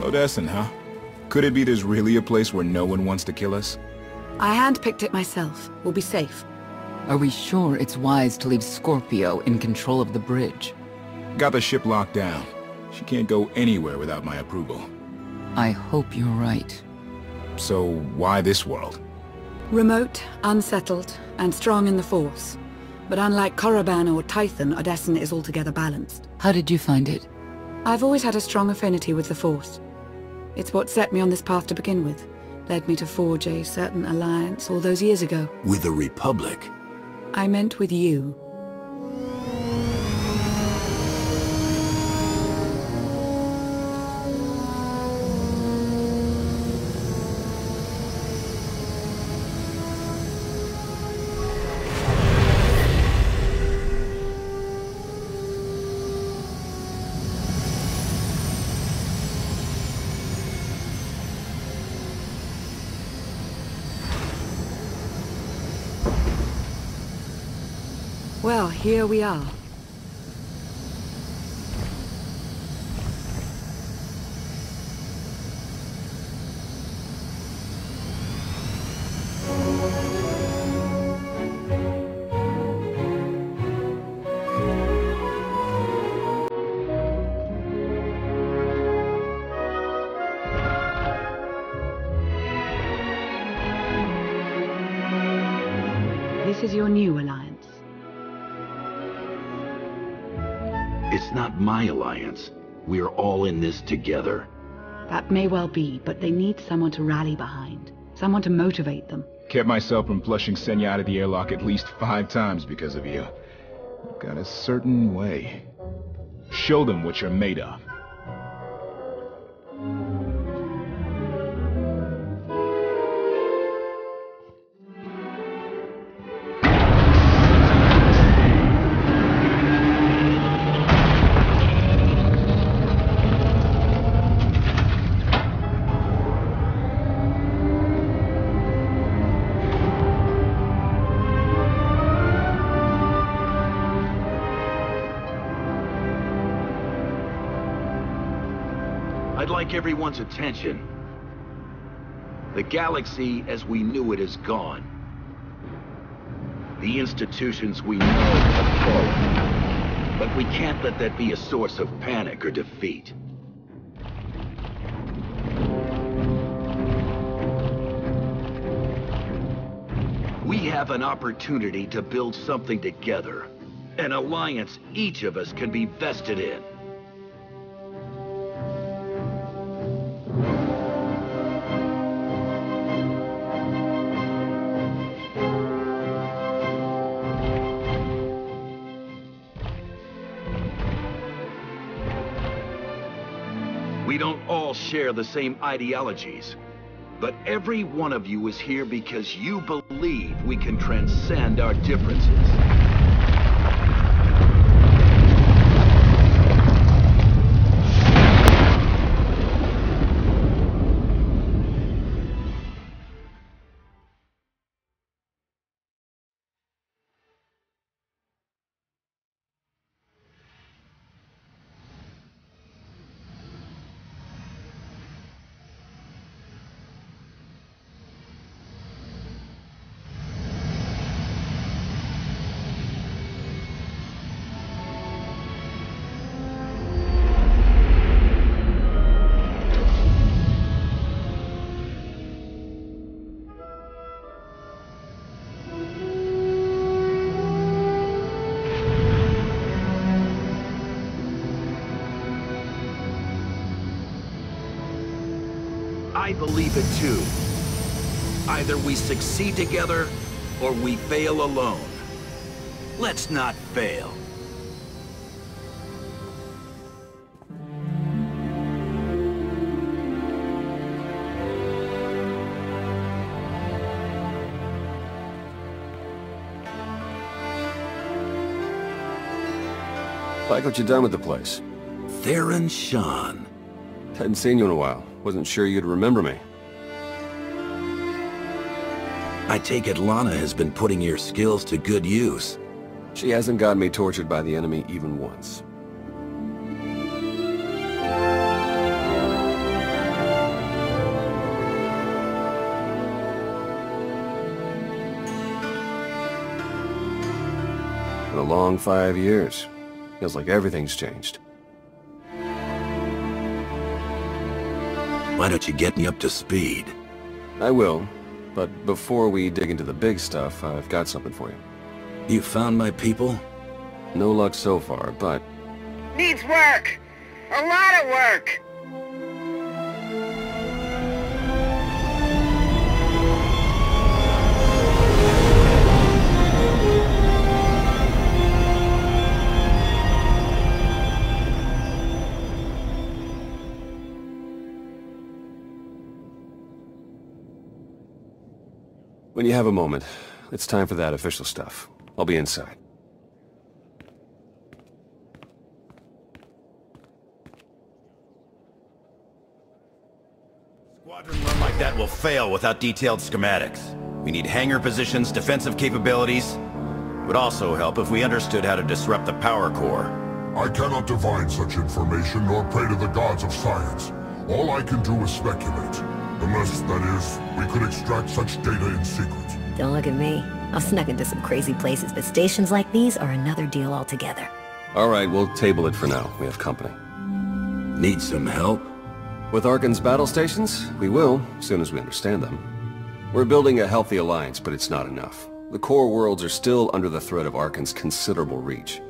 Odessen, huh? Could it be there's really a place where no one wants to kill us? I handpicked it myself. We'll be safe. Are we sure it's wise to leave Scorpio in control of the bridge? Got the ship locked down. She can't go anywhere without my approval. I hope you're right. So, why this world? Remote, unsettled, and strong in the Force. But unlike Korriban or Tython, Odessen is altogether balanced. How did you find it? I've always had a strong affinity with the Force. It's what set me on this path to begin with. Led me to forge a certain alliance all those years ago. With the Republic? I meant with you. Well, here we are. This is your new alliance. It's not my alliance. We're all in this together. That may well be, but they need someone to rally behind. Someone to motivate them. Kept myself from flushing Senya out of the airlock at least 5 times because of you. You've got a certain way. Show them what you're made of. I'd like everyone's attention. The galaxy as we knew it is gone. The institutions we know have fallen. But we can't let that be a source of panic or defeat. We have an opportunity to build something together. An alliance each of us can be vested in. We don't all share the same ideologies, but every one of you is here because you believe we can transcend our differences. I believe it too. Either we succeed together, or we fail alone. Let's not fail. Like what you done with the place. Theron Shan. Hadn't seen you in a while. Wasn't sure you'd remember me. I take it Lana has been putting your skills to good use. She hasn't gotten me tortured by the enemy even once. long 5 years. Feels like everything's changed. Why don't you get me up to speed? I will, but before we dig into the big stuff, I've got something for you. You found my people? No luck so far, but... Needs work! A lot of work! When you have a moment, it's time for that official stuff. I'll be inside. Squadron run like that will fail without detailed schematics. We need hangar positions, defensive capabilities. It would also help if we understood how to disrupt the power core. I cannot divine such information nor pray to the gods of science. All I can do is speculate. Unless, that is, we could extract such data in secret. Don't look at me. I've snuck into some crazy places, but stations like these are another deal altogether. Alright, we'll table it for now. We have company. Need some help? With Arcann's battle stations? We will, as soon as we understand them. We're building a healthy alliance, but it's not enough. The core worlds are still under the threat of Arcann's considerable reach.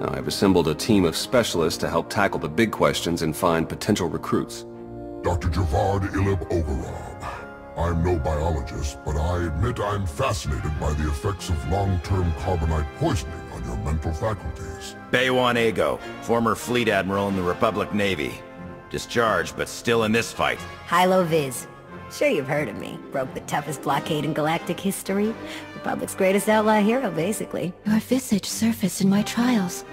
Now, I've assembled a team of specialists to help tackle the big questions and find potential recruits. Dr. Javad Ilib Ogarab. I'm no biologist, but I admit I'm fascinated by the effects of long-term carbonite poisoning on your mental faculties. Baywan Ego, former fleet admiral in the Republic Navy. Discharged, but still in this fight. Hilo Viz. Sure you've heard of me. Broke the toughest blockade in galactic history. Republic's greatest outlaw hero, basically. Your visage surfaced in my trials.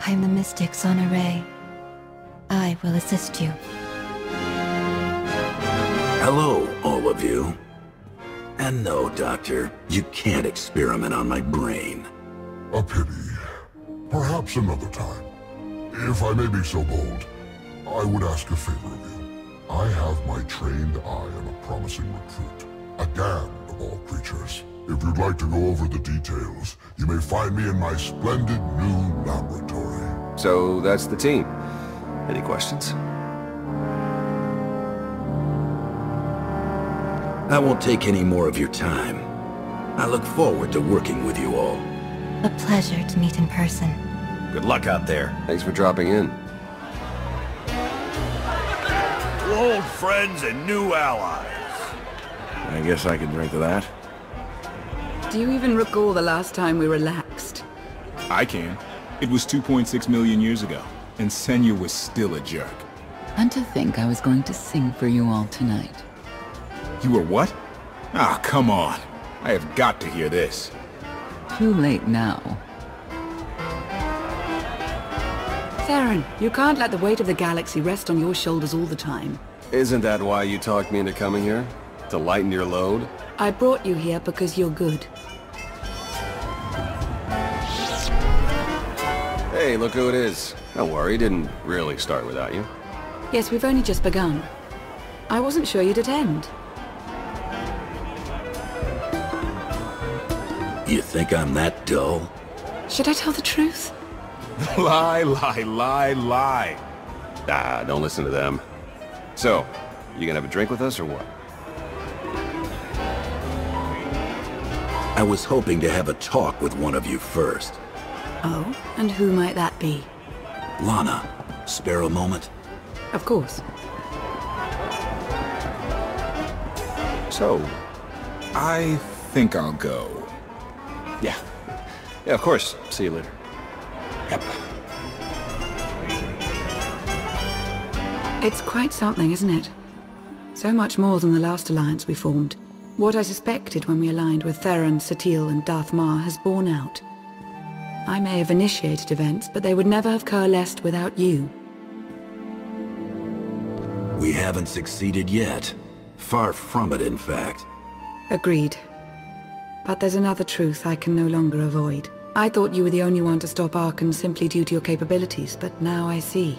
I am the mystic Sana Ray. I will assist you. Hello, all of you. And no, Doctor, you can't experiment on my brain. A pity. Perhaps another time. If I may be so bold, I would ask a favor of you. I have my trained eye on a promising recruit. A damned of all creatures. If you'd like to go over the details, you may find me in my splendid new laboratory. So, that's the team. Any questions? I won't take any more of your time. I look forward to working with you all. A pleasure to meet in person. Good luck out there. Thanks for dropping in. We're old friends and new allies. I guess I can drink to that. Do you even recall the last time we relaxed? I can. It was 2.6 million years ago, and Senya was still a jerk. And to think I was going to sing for you all tonight. You were what? Ah, come on. I have got to hear this. Too late now. Theron, you can't let the weight of the galaxy rest on your shoulders all the time. Isn't that why you talked me into coming here? To lighten your load? I brought you here because you're good. Hey, look who it is. Don't worry, didn't really start without you. Yes, we've only just begun. I wasn't sure you'd attend. You think I'm that dull? Should I tell the truth? Lie, lie, lie, lie. Ah, don't listen to them. So, you gonna have a drink with us or what? I was hoping to have a talk with one of you first. Oh, and who might that be? Lana, spare a moment? Of course. So, I think I'll go. Yeah. Yeah, of course. See you later. Yep. It's quite something, isn't it? So much more than the last alliance we formed. What I suspected when we aligned with Theron, Satil, and Darth Mar has borne out. I may have initiated events, but they would never have coalesced without you. We haven't succeeded yet. Far from it, in fact. Agreed. But there's another truth I can no longer avoid. I thought you were the only one to stop Arcann simply due to your capabilities, but now I see.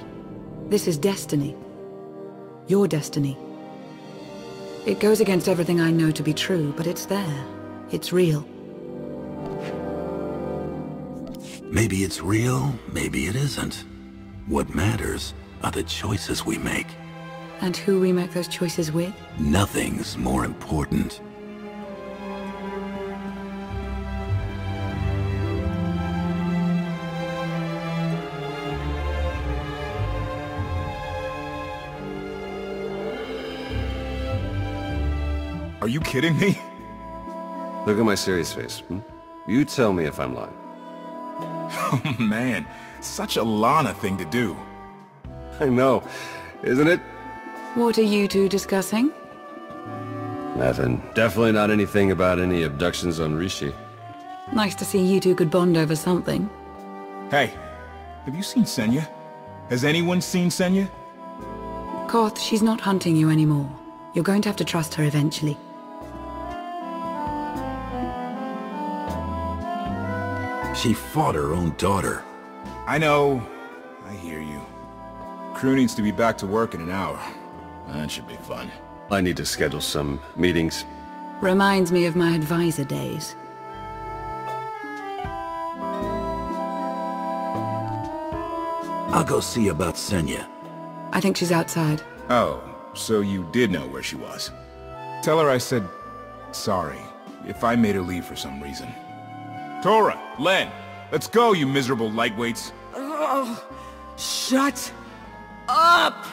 This is destiny. Your destiny. It goes against everything I know to be true, but it's there. It's real. Maybe it's real, maybe it isn't. What matters are the choices we make. And who we make those choices with? Nothing's more important. Are you kidding me? Look at my serious face. You tell me if I'm lying. Oh man, such a Lana thing to do. I know, isn't it? What are you two discussing? Nothing. Definitely not anything about any abductions on Rishi. Nice to see you two could bond over something. Hey, have you seen Senya? Has anyone seen Senya? Koth, she's not hunting you anymore. You're going to have to trust her eventually. She fought her own daughter. I know. I hear you. Crew needs to be back to work in an hour. That should be fun. I need to schedule some meetings. Reminds me of my advisor days. I'll go see about Senya. I think she's outside. Oh, so you did know where she was. Tell her I said sorry if I made her leave for some reason. Tora, Len, let's go, you miserable lightweights. Oh, shut up!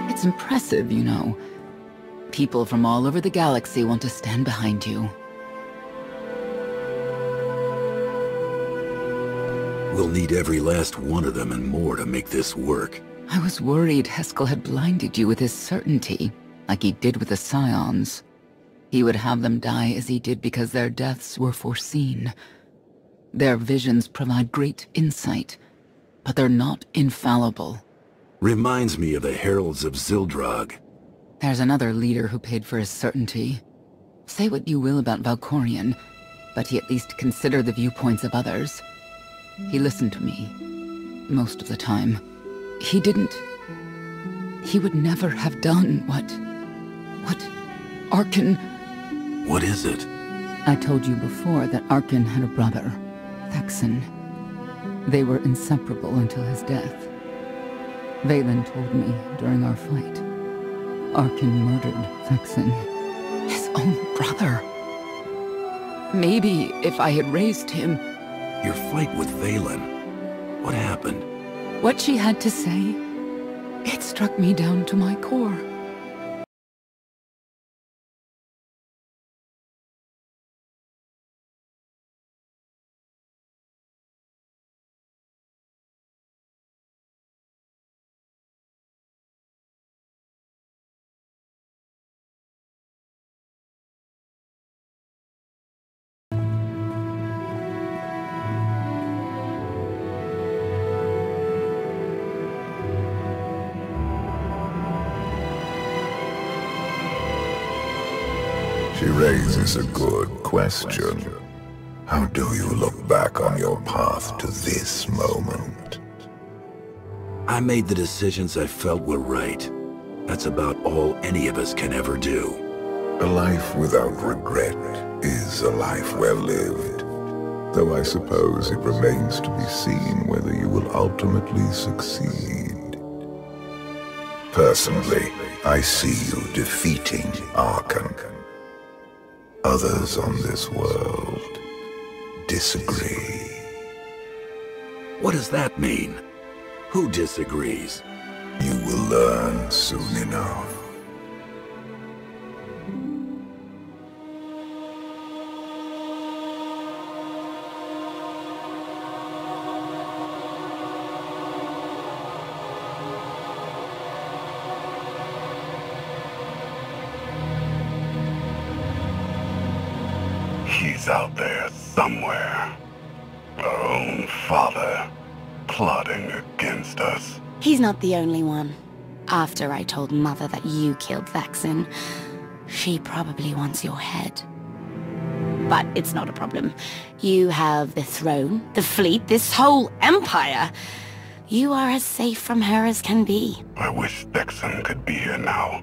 It's impressive, you know. People from all over the galaxy want to stand behind you. We'll need every last one of them and more to make this work. I was worried Heskel had blinded you with his certainty, like he did with the Scions. He would have them die as he did because their deaths were foreseen. Their visions provide great insight, but they're not infallible. Reminds me of the Heralds of Zildrog. There's another leader who paid for his certainty. Say what you will about Valkorion, but he at least considered the viewpoints of others. He listened to me, most of the time. He would never have done what Arcann... What is it? I told you before that Arcann had a brother, Thexen. They were inseparable until his death. Vaylin told me during our fight. Arcann murdered Thexen, his own brother. Maybe if I had raised him... Your fight with Vaylin. What happened? What she had to say, it struck me down to my core. She raises a good question. How do you look back on your path to this moment? I made the decisions I felt were right. That's about all any of us can ever do. A life without regret is a life well lived. Though I suppose it remains to be seen whether you will ultimately succeed. Personally, I see you defeating Arcann. Others on this world disagree. What does that mean? Who disagrees? You will learn soon enough. He's out there somewhere. Our own father, plotting against us. He's not the only one. After I told Mother that you killed Thexen, she probably wants your head. but it's not a problem. You have the throne, the fleet, this whole empire. You are as safe from her as can be. I wish Thexan could be here now.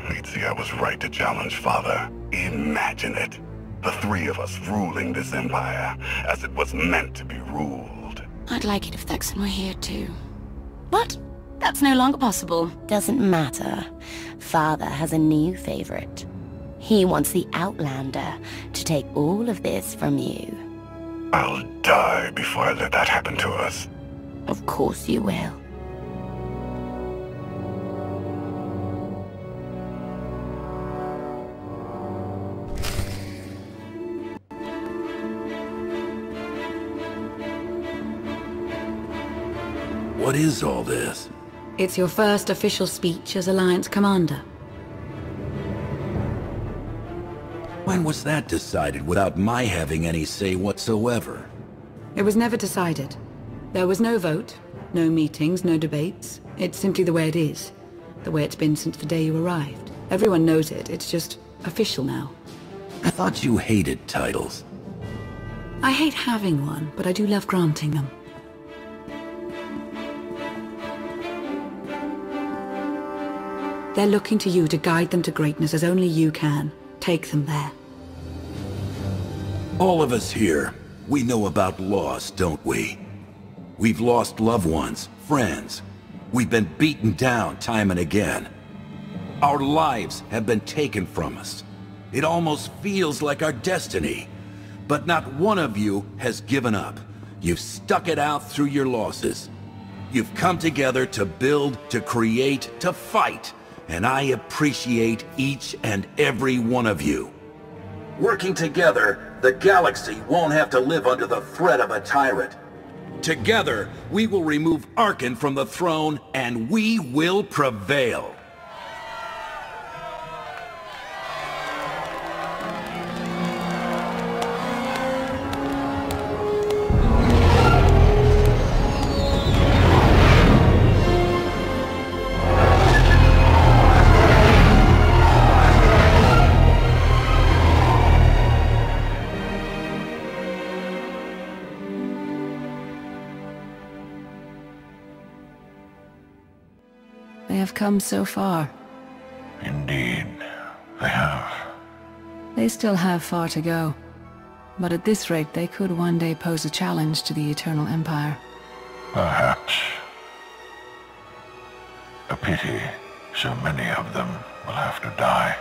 He'd see I was right to challenge Father. Imagine it. The three of us ruling this empire as it was meant to be ruled. I'd like it if Thexan were here too. But that's no longer possible. Doesn't matter. Father has a new favorite. He wants the Outlander to take all of this from you. I'll die before I let that happen to us. Of course you will. What is all this? It's your first official speech as Alliance Commander. When was that decided without my having any say whatsoever? It was never decided. There was no vote, no meetings, no debates. It's simply the way it is. The way it's been since the day you arrived. Everyone knows it. It's just official now. I thought you hated titles. I hate having one, but I do love granting them. They're looking to you to guide them to greatness as only you can. Take them there. All of us here, we know about loss, don't we? We've lost loved ones, friends. We've been beaten down time and again. Our lives have been taken from us. It almost feels like our destiny. But not one of you has given up. You've stuck it out through your losses. You've come together to build, to create, to fight. And I appreciate each and every one of you. Working together, the galaxy won't have to live under the threat of a tyrant. Together, we will remove Arcann from the throne, and we will prevail. They have come so far. Indeed, they have. They still have far to go. But at this rate, they could one day pose a challenge to the Eternal Empire. Perhaps. A pity so many of them will have to die.